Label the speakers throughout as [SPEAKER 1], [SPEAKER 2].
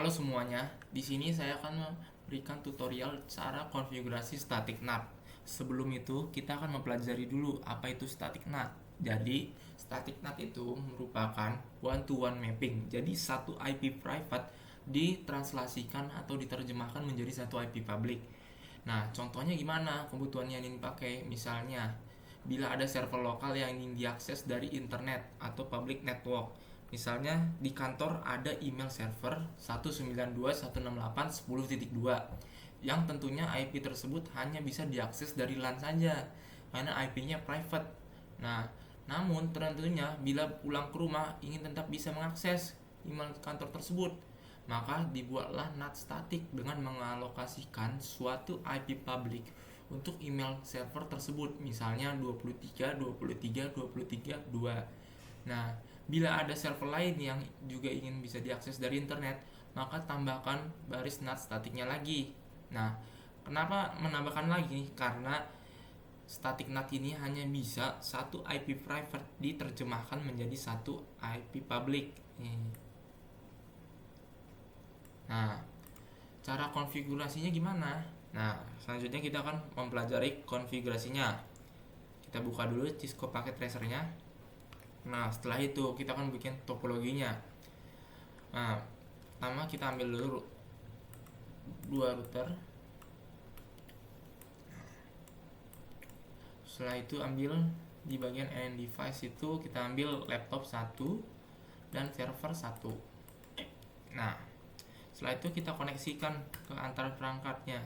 [SPEAKER 1] Halo semuanya, di sini saya akan memberikan tutorial cara konfigurasi static NAT. Sebelum itu, kita akan mempelajari dulu apa itu static NAT. Jadi, static NAT itu merupakan one-to-one mapping. Jadi, satu IP private ditranslasikan atau diterjemahkan menjadi satu IP public. Nah, contohnya gimana kebutuhan yang ingin dipakai? Misalnya, bila ada server lokal yang ingin diakses dari internet atau public network. Misalnya di kantor ada email server 192.168.10.2 yang tentunya IP tersebut hanya bisa diakses dari LAN saja karena IP-nya private. Nah, namun tentunya bila pulang ke rumah ingin tetap bisa mengakses email kantor tersebut, maka dibuatlah NAT static dengan mengalokasikan suatu IP public untuk email server tersebut, misalnya 23.23.23.2. Nah, bila ada server lain yang juga ingin bisa diakses dari internet, maka tambahkan baris NAT statiknya lagi. Nah, kenapa menambahkan lagi? Karena static NAT ini hanya bisa satu IP private diterjemahkan menjadi satu IP public. Nah, cara konfigurasinya gimana? Nah, selanjutnya kita akan mempelajari konfigurasinya. Kita buka dulu Cisco Packet Tracer-nya. Nah, setelah itu kita akan bikin topologinya. Nah, pertama kita ambil dulu dua router. Setelah itu ambil di bagian end device itu kita ambil laptop 1 dan server 1. Nah, setelah itu kita koneksikan ke antar perangkatnya.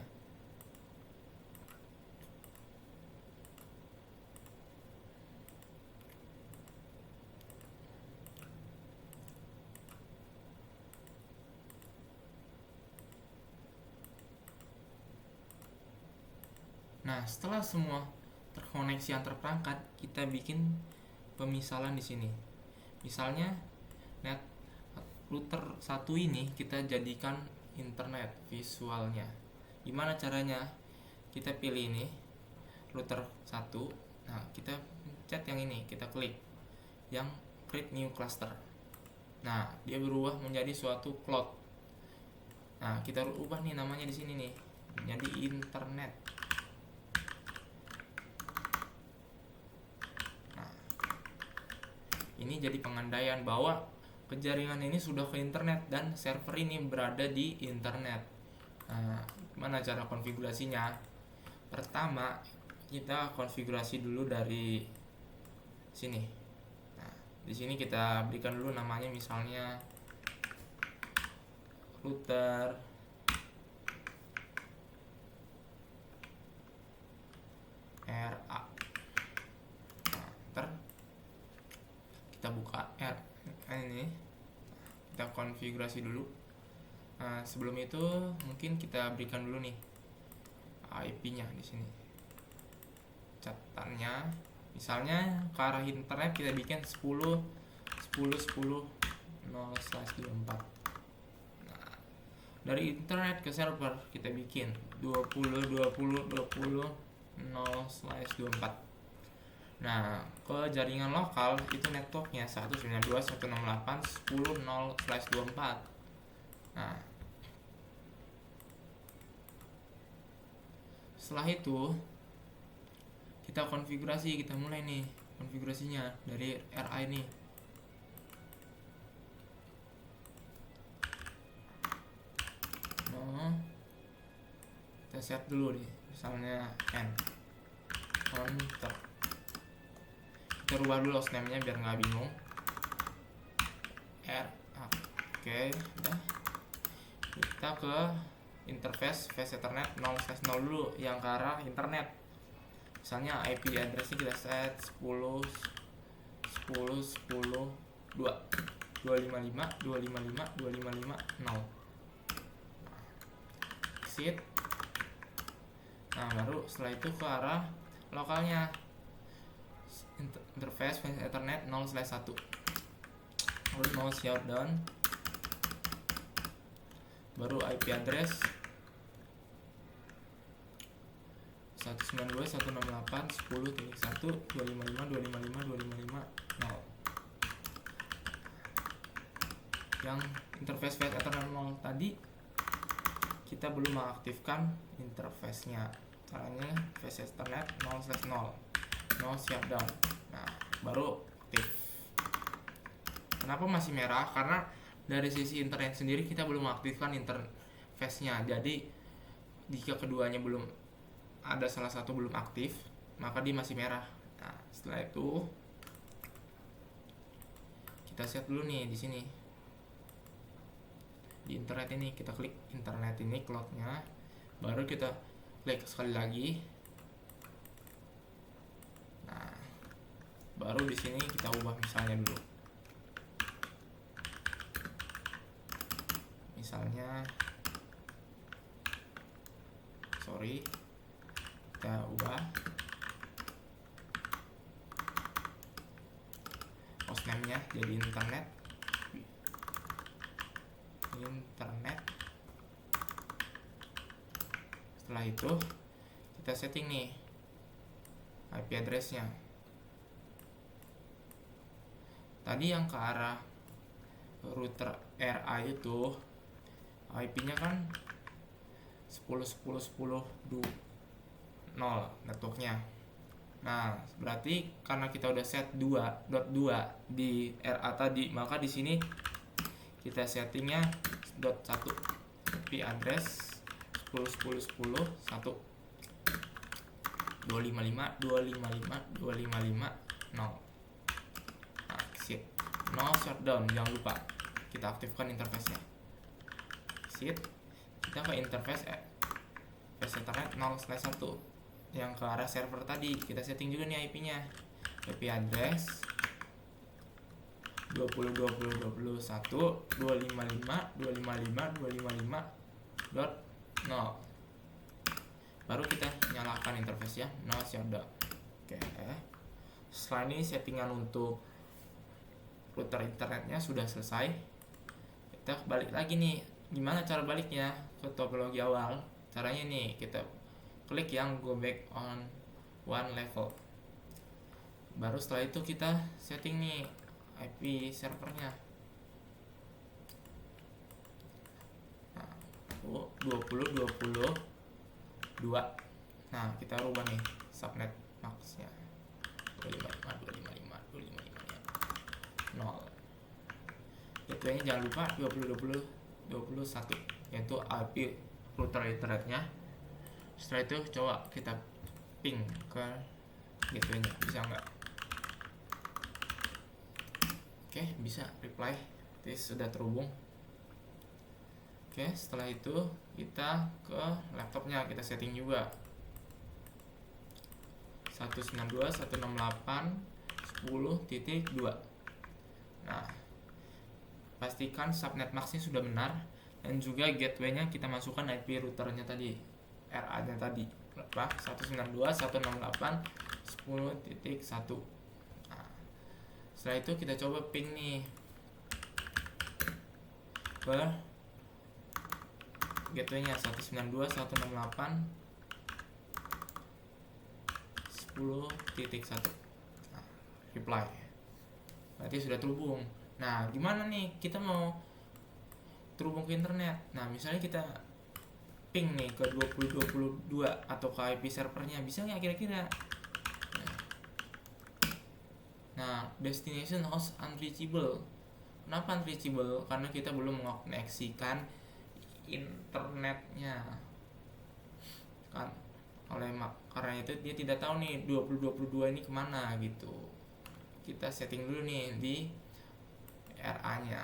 [SPEAKER 1] Nah, setelah semua terkoneksi antar perangkat, kita bikin pemisalan di sini. Misalnya, net router 1 ini kita jadikan internet visualnya. Gimana caranya? Kita pilih ini router 1. Nah, kita pencet yang ini, kita klik yang create new cluster. Nah, dia berubah menjadi suatu cloud. Nah, kita ubah nih namanya di sini nih, menjadi internet. Ini jadi pengandaian bahwa jaringan ini sudah ke internet dan server ini berada di internet. Nah, gimana cara konfigurasinya? Pertama, kita konfigurasi dulu dari sini. Nah, di sini kita berikan dulu namanya, misalnya router RA. Kita buka ini, kita konfigurasi dulu. Nah, sebelum itu mungkin kita berikan dulu nih IP-nya di sini, catatannya. Misalnya ke arah internet kita bikin 10.10.10.0/24. Nah, dari internet ke server kita bikin 20.20.20.0/24. Nah, ke jaringan lokal itu networknya 192.168.10.0/24. Nah, setelah itu kita konfigurasi, kita mulai nih konfigurasinya dari RA ini. Nah, kita set dulu nih, misalnya N enter. Kita rubah dulu host name-nya biar nggak bingung. Oke, udah. Kita ke interface Ethernet 0/0 dulu yang ke arah internet. Misalnya IP address-nya kita set 10.10.10.2 255.255.255.0. Exit. Nah, baru setelah itu ke arah lokalnya, interface Ethernet 0/1. Lalu 0 shutdown. Baru IP address 192.168.10.1.255.255.255.0. yang interface Ethernet 0 tadi kita belum mengaktifkan interface-nya. Caranya face Ethernet 0/0 no shutdown. Nah, baru aktif. Kenapa masih merah? Karena dari sisi internet sendiri kita belum mengaktifkan interface-nya. Jadi jika keduanya belum ada salah satu belum aktif, maka dia masih merah. Nah, setelah itu kita set dulu nih di sini. Di internet ini kita klik internet ini cloud-nya, baru kita klik sekali lagi. Nah, baru di sini kita ubah misalnya dulu. Misalnya kita ubah hostname-nya jadi internet. Setelah itu kita setting nih IP address-nya. Tadi yang ke arah router RA itu IP-nya kan 10.10.10.0 networknya. Nah, berarti karena kita udah set 2.2 di RA tadi, maka di sini kita settingnya .1 IP address 10.10.10.1 255.255.255.0. Nah, exit. No shutdown, jangan lupa kita aktifkan interface-nya. Exit. Kita ke interface Ethernet 0/1 yang ke arah server tadi. Kita setting juga nih IP-nya. IP address 20.20.21.255.255.255.0. Baru kita nyalakan interface ya, no shutdown. Oke. Setelah ini settingan untuk router internetnya sudah selesai. Kita balik lagi nih. Gimana cara baliknya ke topologi awal? Caranya nih, kita klik yang go back on one level. Baru setelah itu kita setting nih IP servernya. Nah, 20.20.2. Nah, kita rubah nih subnet max-nya 255.255.255.0. Gateway-nya jangan lupa 20.20.21 yaitu IP router internetnya. Setelah itu coba kita ping ke gateway-nya, bisa nggak? Oke, bisa reply. Ini sudah terhubung. Oke, setelah itu kita ke laptopnya, kita setting juga 192.168.10.2. Nah, pastikan subnet max-nya sudah benar dan juga gateway-nya kita masukkan IP routernya tadi, RA-nya tadi, 192.168.10.1. Setelah itu kita coba ping nih ke gateway-nya 192.168.10.1. Nah, reply. Berarti sudah terhubung. Nah, gimana nih kita mau terhubung ke internet? Nah, misalnya kita ping nih ke 20.20.2 atau ke IP servernya, bisa nggak kira-kira? Nah, destination host unreachable. Kenapa unreachable? Karena kita belum mengoneksikan internetnya kan. Karena itu dia tidak tahu nih 20.22 ini kemana gitu. Kita setting dulu nih di RA-nya.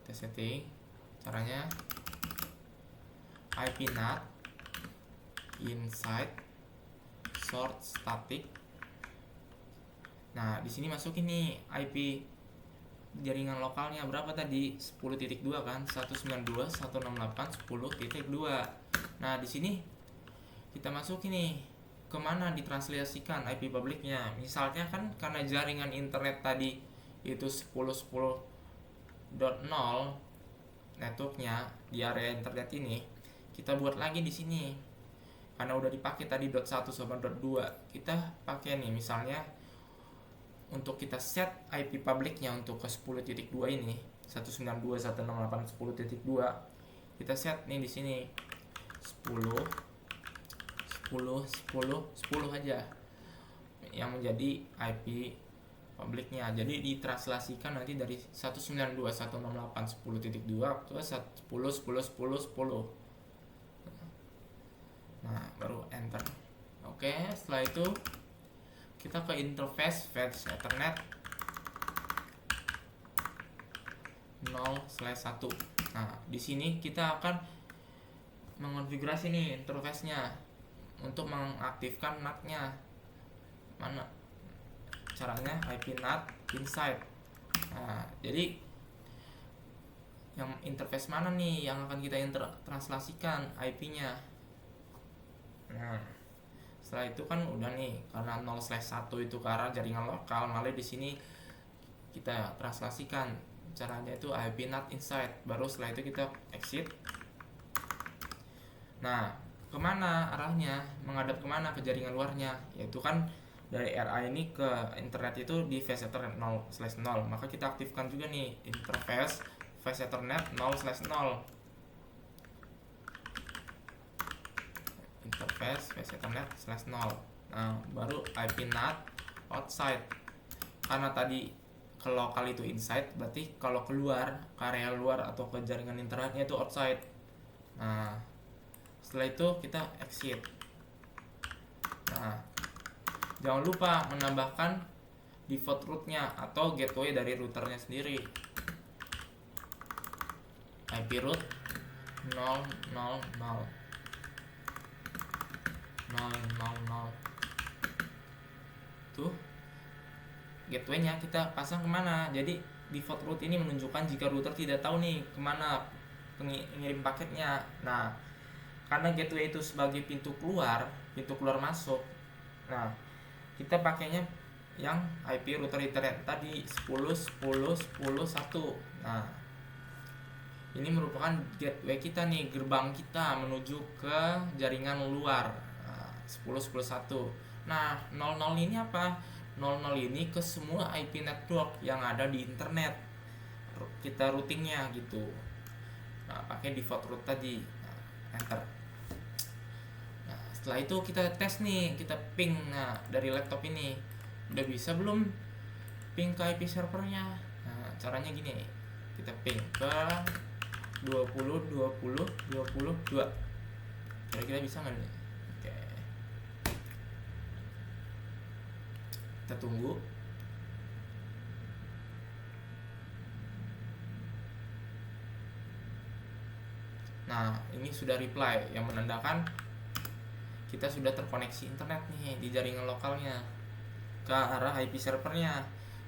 [SPEAKER 1] Kita setting caranya IP NAT inside short static. Nah, di sini masukin nih IP jaringan lokalnya berapa tadi? 10.2 kan? 192.168.10.2. Nah, di sini kita masukin nih kemana ditranslasikan IP publiknya. Misalnya kan karena jaringan internet tadi itu 10.10.0 networknya di area internet ini, kita buat lagi di sini karena udah dipakai tadi .1 sama .2, kita pakai nih misalnya untuk kita set IP publicnya untuk ke 10.2 ini 192.168.10.2, kita set nih di sini 10 aja yang menjadi IP publicnya. Jadi ditranslasikan nanti dari 192.168.10.2 ke 10.10.10.10. Nah, baru enter. Oke, setelah itu kita ke interface fetch Ethernet 0/1. Nah, di sini kita akan mengonfigurasi nih interface-nya untuk mengaktifkan NAT-nya. Mana caranya? IP NAT inside. Nah, jadi yang interface mana nih yang akan kita translasikan IP-nya? Nah, setelah itu kan udah nih, karena 0/1 itu ke arah jaringan lokal, malah di sini kita translasikan. Caranya itu IP NAT inside. Baru setelah itu kita exit. Nah, kemana arahnya? Menghadap kemana? Ke jaringan luarnya. Yaitu kan dari RA ini ke internet itu di phase Ethernet 0/0. Maka kita aktifkan juga nih interface phase Ethernet 0/0. Interface phase Ethernet /0. Nah, baru IP NAT outside. Karena tadi ke lokal itu inside, berarti kalau keluar ke area luar atau ke jaringan internetnya itu outside. Nah, setelah itu kita exit. Nah, jangan lupa menambahkan default route-nya atau gateway dari routernya sendiri. IP route 000 tuh gateway-nya kita pasang kemana. Jadi default route ini menunjukkan jika router tidak tahu nih kemana pengirim paketnya. Nah, karena gateway itu sebagai pintu keluar masuk, nah kita pakainya yang IP router internet tadi 10.10.10.1. Nah, ini merupakan gateway kita nih, gerbang kita menuju ke jaringan luar. 10.10.1. Nah, 00 ini apa? 00 ini ke semua IP network yang ada di internet. Kita routingnya gitu. Nah, pakai default route tadi. Nah, enter. Nah, setelah itu kita tes nih, kita ping. Nah, dari laptop ini udah bisa belum ping ke IP servernya? Nah, caranya gini. Kita ping ke 20.20.22. Kira-kira bisa nggak nih? Oke. Kita tunggu. Nah, ini sudah reply yang menandakan kita sudah terkoneksi internet nih di jaringan lokalnya ke arah IP servernya.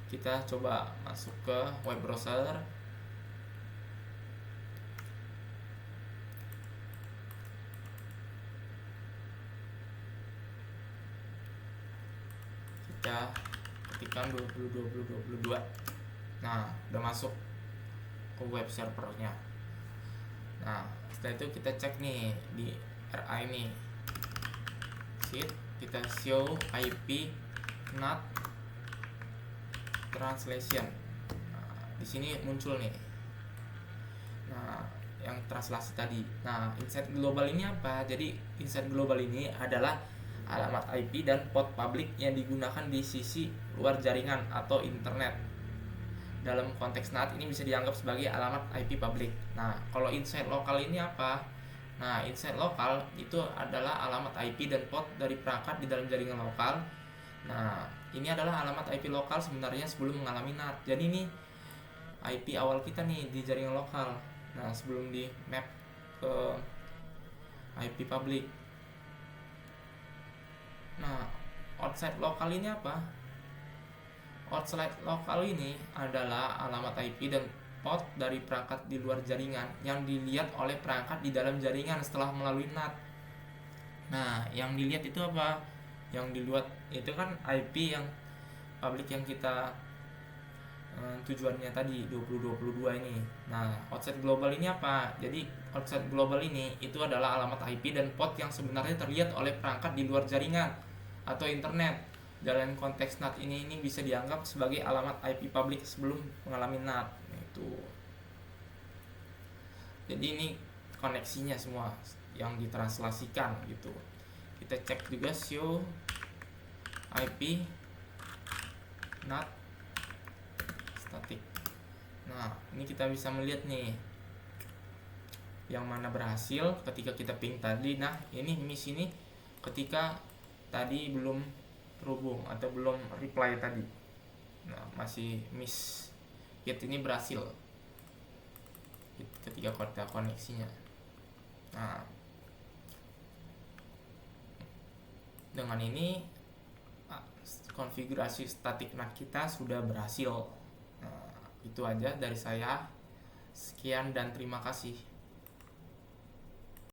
[SPEAKER 1] Kita coba masuk ke web browser. Kita ketikkan 20.20.22. Nah, udah masuk ke web servernya. Nah, setelah itu kita cek nih di RA ini. Kita show IP NAT translation. Nah, di sini muncul nih. Nah, yang translasi tadi. Nah, insight global ini apa? Jadi insight global ini adalah alamat IP dan port public yang digunakan di sisi luar jaringan atau internet. Dalam konteks NAT ini bisa dianggap sebagai alamat IP public. Nah, kalau inside lokal ini apa? Nah, inside lokal itu adalah alamat IP dan port dari perangkat di dalam jaringan lokal. Nah, ini adalah alamat IP lokal sebenarnya sebelum mengalami NAT. Jadi ini IP awal kita nih di jaringan lokal. Nah, sebelum di map ke IP public. Nah, outside lokal ini apa? Outside lokal ini adalah alamat IP dan port dari perangkat di luar jaringan yang dilihat oleh perangkat di dalam jaringan setelah melalui NAT. Nah, yang dilihat itu apa? Yang dilihat itu kan IP yang public yang kita tujuannya tadi 2022 ini. Nah, outside global ini apa? Jadi outside global ini itu adalah alamat IP dan port yang sebenarnya terlihat oleh perangkat di luar jaringan atau internet. Dalam konteks NAT ini bisa dianggap sebagai alamat IP public sebelum mengalami NAT. Itu. Jadi ini koneksinya semua yang ditranslasikan gitu. Kita cek juga show IP NAT static. Nah, ini kita bisa melihat nih yang mana berhasil ketika kita ping tadi. Nah, ini miss ini ketika tadi belum terhubung atau belum reply tadi. Nah, masih miss. Get ini berhasil ketika koneksinya. Nah, dengan ini konfigurasi static NAT kita sudah berhasil. Nah, itu aja dari saya. Sekian dan terima kasih.